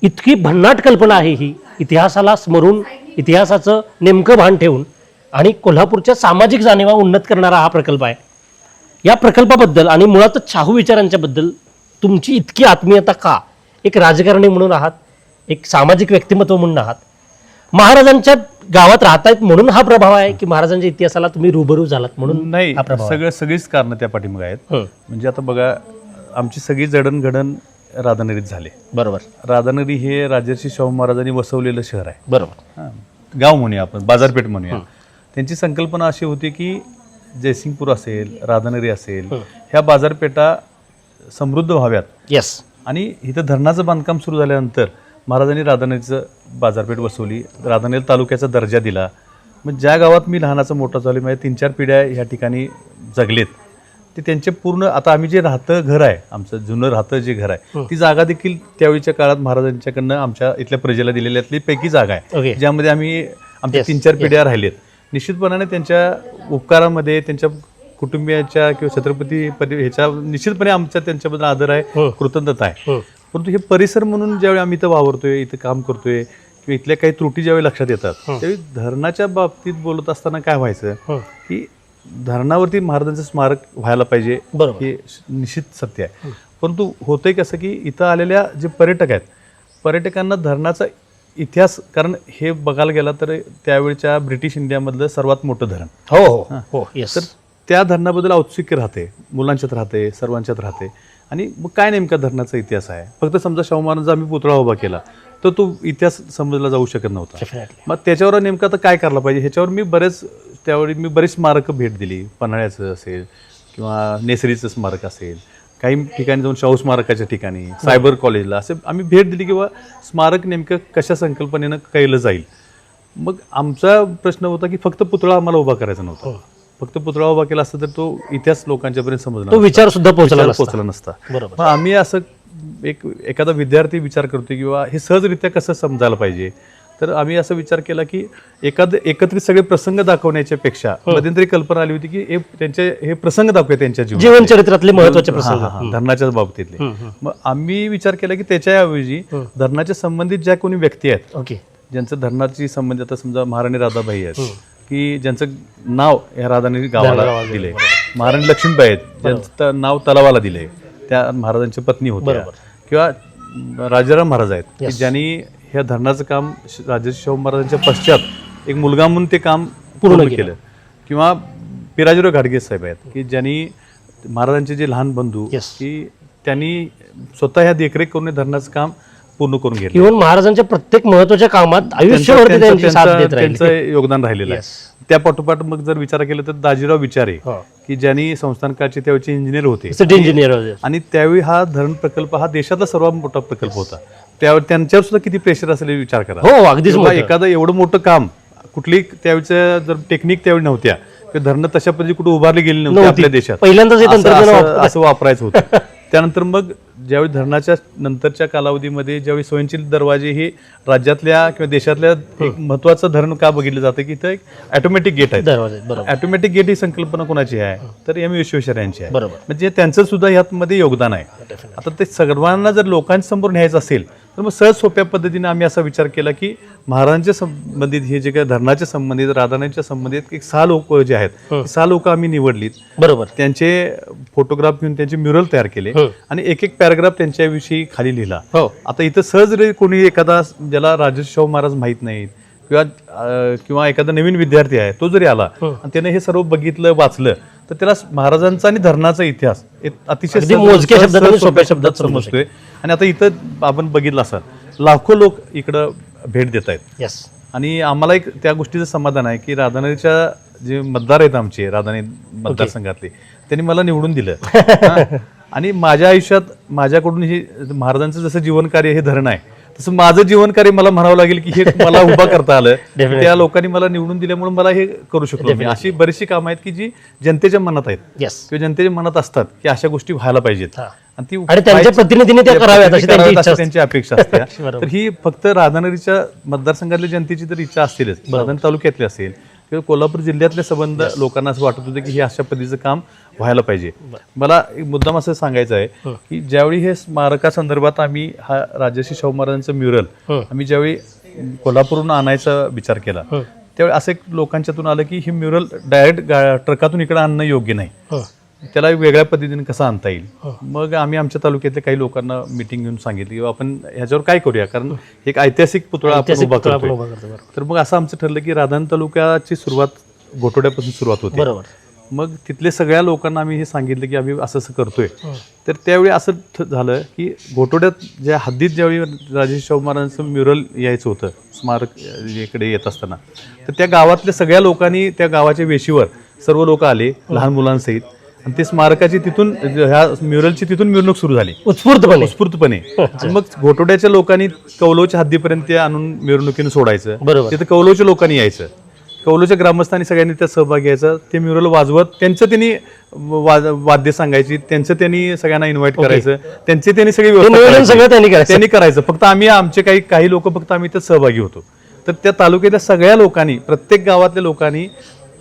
इतकी भन्नाट कल्पना आहे ही, इतिहासाला स्मरून इतिहासाचं नेमकं भान ठेवून आणि कोल्हापूरच्या सामाजिक जाणीवा उन्नत करणारा हा प्रकल्प आहे. या प्रकल्पाबद्दल आणि मुळातच शाहू विचारांच्याबद्दल तुमची इतकी आत्मीयता का? एक राजकारणी म्हणून आहात, एक सामाजिक व्यक्तिमत्व म्हणून आहात, महाराजांच्या गावात राहतायत म्हणून हा प्रभाव आहे की महाराजांच्या इतिहासाला तुम्ही रूबरू झालात म्हणून नाही, हा प्रभाव आहे? सगळीच कारणं त्या पाठीमागे आहेत. म्हणजे आता बघा, आमची सगळी जडणघडण राधानगरीत झाले. बरोबर. राधानगरी हे राजर्षी शाहू महाराजांनी वसवलेलं शहर आहे. बरोबर. गाव म्हणूया आपण, बाजारपेठ म्हणूया. त्यांची संकल्पना अशी होती की जयसिंगपूर असेल, राधानगरी असेल, ह्या बाजारपेठा समृद्ध व्हाव्यात. येस. आणि इथं धरणाचं बांधकाम सुरू झाल्यानंतर महाराजांनी राधानगरीचं बाजारपेठ वसवली, राधानगरी तालुक्याचा दर्जा दिला. मग ज्या गावात मी लहानाचा मोठा झालो, म्हणजे 3-4 पिढ्या ह्या ठिकाणी जगलेत, ते त्यांचे पूर्ण, आता आम्ही जे राहतं घर आहे, आमचं जुनं राहतं जे घर आहे, ती जागा देखील त्यावेळीच्या काळात महाराजांच्याकडनं आमच्या इथल्या प्रजेला दिलेल्यातली पैकी जागा आहे, ज्यामध्ये आम्ही आमच्या 3-4 पिढ्या राहिलेत. निश्चितपणाने त्यांच्या उपकारामध्ये, त्यांच्या कुटुंबियाच्या किंवा छत्रपती ह्याच्या निश्चितपणे आमच्या त्यांच्याबद्दल आदर आहे, कृतज्ञता आहे. परंतु हे परिसर म्हणून ज्यावेळी आम्ही इथं वावरतोय, इथं काम करतोय, किंवा इथल्या काही त्रुटी ज्यावेळी लक्षात येतात, त्यावेळी धरणाच्या बाबतीत बोलत असताना काय व्हायचं की धरणावरती महाराजांचं स्मारक व्हायला पाहिजे, हे निश्चित सत्य आहे. परंतु होतंय कसं की इथं आलेल्या जे पर्यटक आहेत, पर्यटकांना धरणाचा इतिहास, कारण हे बघायला गेला तर त्यावेळच्या ब्रिटिश इंडियामधलं सर्वात मोठं धरण. तर त्या धरणाबद्दल औत्सुक्य राहते, मुलांच्यात राहते, सर्वांच्यात राहते. आणि मग काय नेमका धरणाचा इतिहास आहे? फक्त समजा शाहू महाराजांचा आम्ही पुतळा उभा केला तर तो इतिहास समजला जाऊ शकत नव्हता. मग त्याच्यावर नेमकं आता काय करायला पाहिजे, ह्याच्यावर त्यावेळी मी बरेच स्मारकं भेट दिली. पन्हाळ्याचं असेल किंवा नेसरीचं स्मारक असेल, काही ठिकाणी जाऊन शाहू स्मारकाच्या ठिकाणी, सायबर कॉलेजला असे आम्ही भेट दिली किंवा स्मारक नेमकं कशा संकल्पनेनं केलं जाईल. मग आमचा प्रश्न होता की फक्त पुतळा आम्हाला उभा करायचा नव्हता. फक्त पुतळा उभा केला असता तर तो इतिहास लोकांच्यापर्यंत समजला, तो विचार सुद्धा पोहोचला नसता. मग आम्ही असं एखादा विद्यार्थी विचार करतोय किंवा हे सहजरित्या कसं समजायला पाहिजे, तर आम्ही असा विचार केला की एकत्रित सगळे प्रसंग दाखवण्याच्या पेक्षा मध्यंतरी कल्पना आली होती की त्यांचे हे प्रसंग दाखवूया त्यांच्या जीवनचरित्रातले महत्त्वाचे प्रसंग धरणाच्या बाबतीतले. मग आम्ही विचार केला की त्याच्याऐवजी धरणाच्या संबंधित ज्या कोणी व्यक्ती आहेत, ज्यांचं धरणाची संबंधित, आता समजा महाराणी राधाबाई आहेत की ज्यांचं नाव या राधानगरी गावाला दिलंय, महाराणी लक्ष्मीबाई आहेत ज्यांचं नाव तलावाला दिलंय, त्या महाराजांच्या पत्नी होत्या, किंवा राजाराम महाराज आहेत की ज्यांनी ह्या धरणाचं काम राजर्षी शाहू महाराजांच्या पश्चात एक मुलगा म्हणून ते काम पूर्ण केलं, किंवा पिराजीराव घाडगे साहेब आहेत की ज्यांनी महाराजांचे जे लहान बंधू की त्यांनी स्वतः ह्या देखरेख करून धरणाचं काम पूर्ण करून घेतलं. इव्हन महाराजांच्या प्रत्येक महत्त्वाच्या कामात आयुष्यभर त्यांचं योगदान राहिलेलं आहे. त्या पाठोपाठ मग जर विचार केला तर दाजीराव विचारे की ज्यांनी संस्थानकाळचे त्यावेळचे इंजिनियर होते, आणि त्यावेळी हा धरण प्रकल्प हा देशातला सर्वात मोठा प्रकल्प होता. त्यावर त्यांच्यावर सुद्धा किती प्रेशर असेल विचार करा. हो, अगदीच. एखादं एवढं मोठं काम, कुठली त्यावेळच्या जर टेक्निक त्यावेळी नव्हत्या, धरणं तशा पद्धती कुठे उभारली गेली नव्हती आपल्या देशात, पहिल्यांदाच असं वापरायचं होतं. त्यानंतर मग ज्यावेळी धरणाच्या नंतरच्या कालावधीमध्ये ज्यावेळी स्वयंचलित दरवाजे हे राज्यातल्या किंवा देशातल्या एक महत्वाचं धरण का बघितलं जातं की इथं एक ऑटोमॅटिक गेट आहे. ऑटोमॅटिक गेट ही संकल्पना कोणाची आहे तर एम विश्वेश्वर यांची आहे. म्हणजे त्यांचं सुद्धा यामध्ये योगदान आहे. आता ते सर्वांना जर लोकांसमोर न्यायचं असेल तर मग सहज सोप्या पद्धतीने आम्ही असा विचार केला की महाराजांच्या संबंधित हे जे काही धरणाच्या संबंधित, राधानगरीच्या संबंधित एक 6 लोक जे आहेत, 6 लोक आम्ही निवडलीत. बरोबर. त्यांचे फोटोग्राफ घेऊन त्यांचे म्युरल तयार केले आणि एक पॅराग्राफ त्यांच्याविषयी खाली लिहिला. आता इथं सहज कोणी एखादा ज्याला राजर्षी शाहू महाराज माहित नाहीत किंवा एखादा नवीन विद्यार्थी आहे तो जरी आला आणि त्याने हे सर्व बघितलं, वाचलं, तर त्याला महाराजांचा आणि धरणाचा इतिहास अतिशय मोजक्या शब्दात, सोप्या शब्दात समजतोय. आणि आता इथं आपण बघितलं असाल लाखो लोक इकडं भेट देत आहेत. आणि आम्हाला एक त्या गोष्टीचं समाधान आहे की राधानगरीच्या जे मतदार आहेत आमचे, राधानगरी मतदारसंघातले, त्यांनी मला निवडून दिलं. आणि माझ्या आयुष्यात माझ्याकडून हे महाराजांचं जसं जीवनकार्य हे धरण आहे, तसं माझं जीवनकार्य मला म्हणावं लागेल की हे मला उभा करता आलं. त्या लोकांनी मला निवडून दिल्यामुळे मला हे करू शकलो. अशी बरीचशी कामं आहेत की जी जनतेच्या मनात आहेत किंवा जनतेच्या मनात असतात की अशा गोष्टी व्हायला पाहिजेत आणि त्यांच्या प्रतिनिधीने त्या कराव्यात अशी त्यांची अपेक्षा असते. तर ही फक्त राधानगरीच्या मतदारसंघातल्या जनतेची तर इच्छा असतीलच, राधानगरी तालुक्यातली असेल किंवा कोल्हापूर जिल्ह्यातले संबंध लोकांना असं वाटत होतं की हे अशा पद्धतीचं काम व्हायला पाहिजे. मला एक मुद्दाम असं सांगायचं आहे की ज्यावेळी हे स्मारकासंदर्भात आम्ही हा राजर्षी शाहू महाराजांचं म्युरल आम्ही ज्यावेळी कोल्हापूरहून आणायचा विचार केला त्यावेळी असं एक लोकांच्यातून आलं की हे म्युरल डायरेक्ट ट्रकातून इकडे आणणं योग्य नाही, त्याला वेगळ्या पद्धतीने कसं आणता येईल. मग आम्ही आमच्या तालुक्यातल्या काही लोकांना मिटिंग घेऊन सांगितली की आपण ह्याच्यावर काय करूया, कारण एक ऐतिहासिक पुतळा आपण उभा करतोय. तर मग असं आमचं ठरलं की राधान तालुक्याची सुरुवात घोटोड्यापासून सुरुवात होते. मग तिथले सगळ्या लोकांना आम्ही हे सांगितलं की आम्ही असं असं करतोय. तर त्यावेळी असं झालं की घोटोड्यात ज्या हद्दीत ज्यावेळी राजर्षी शाहू महाराजांचं म्युरल यायचं होतं स्मारक इकडे येत असताना, तर त्या गावातल्या सगळ्या लोकांनी त्या गावाच्या वेशीवर सर्व लोक आले लहान मुलांसहित आणि ते स्मारकाची तिथून ह्या म्युरलची तिथून मिरवणूक सुरू झाली उत्स्फूर्तपणे. मग घोटोड्याच्या लोकांनी कौलवच्या हद्दीपर्यंत ते आणून मिरवणुकीने सोडायचं. तिथं कौलवच्या लोकांनी यायचं, कौलच्या ग्रामस्थांनी सगळ्यांनी त्यात सहभाग घ्यायचा, ते म्युरल वाजवत त्यांचं त्यांनी वाद्य सांगायची, त्यांचं त्यांनी सगळ्यांना इन्व्हाइट करायचं, त्यांची त्यांनी सगळी व्यवस्था त्यांनी करायचं. फक्त आम्ही आमचे काही लोक फक्त आम्ही त्यात सहभागी होतो. तर त्या तालुक्यातल्या सगळ्या लोकांनी प्रत्येक गावातल्या लोकांनी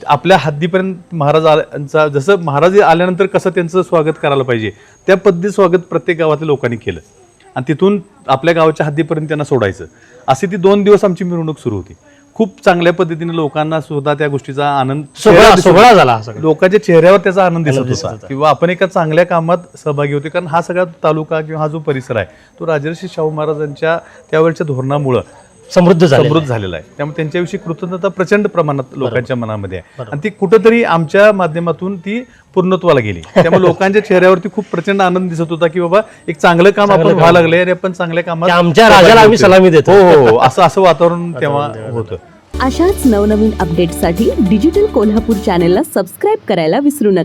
आपल्या हद्दीपर्यंत महाराजांचा जसं महाराज आल्यानंतर कसं त्यांचं स्वागत करायला पाहिजे त्या पद्धती स्वागत प्रत्येक गावातल्या लोकांनी केलं आणि तिथून आपल्या गावाच्या हद्दीपर्यंत त्यांना सोडायचं. अशी ती 2 दिवस आमची मिरवणूक सुरू होती. खूप चांगल्या पद्धतीने लोकांना सुद्धा त्या गोष्टीचा आनंद सोहळा झाला, लोकांच्या चेहऱ्यावर त्याचा आनंद दिसत होता किंवा आपण एका चांगल्या कामात सहभागी होते. कारण हा सगळा तालुका किंवा हा जो परिसर आहे तो राजर्षी शाहू महाराजांच्या त्यावेळच्या धोरणामुळे समृद्ध झालेला आहे. त्यामुळे त्यांच्याविषयी कृतज्ञता प्रचंड प्रमाणात लोकांच्या मनामध्ये आहे आणि ती कुठंतरी आमच्या माध्यमातून ती पूर्णत्वाला गेली. त्यामुळे लोकांच्या चेहऱ्यावरती खूप प्रचंड आनंद दिसत होता की बाबा एक चांगलं काम आपण व्हायला लागले आणि आपण चांगल्या कामात आमच्या राजाला आम्ही सलामी देतो. हो, असं वातावरण तेव्हा होतं. अशाच नवनवीन अपडेटसाठी डिजिटल कोल्हापूर चॅनेलला सबस्क्राईब करायला विसरू नका.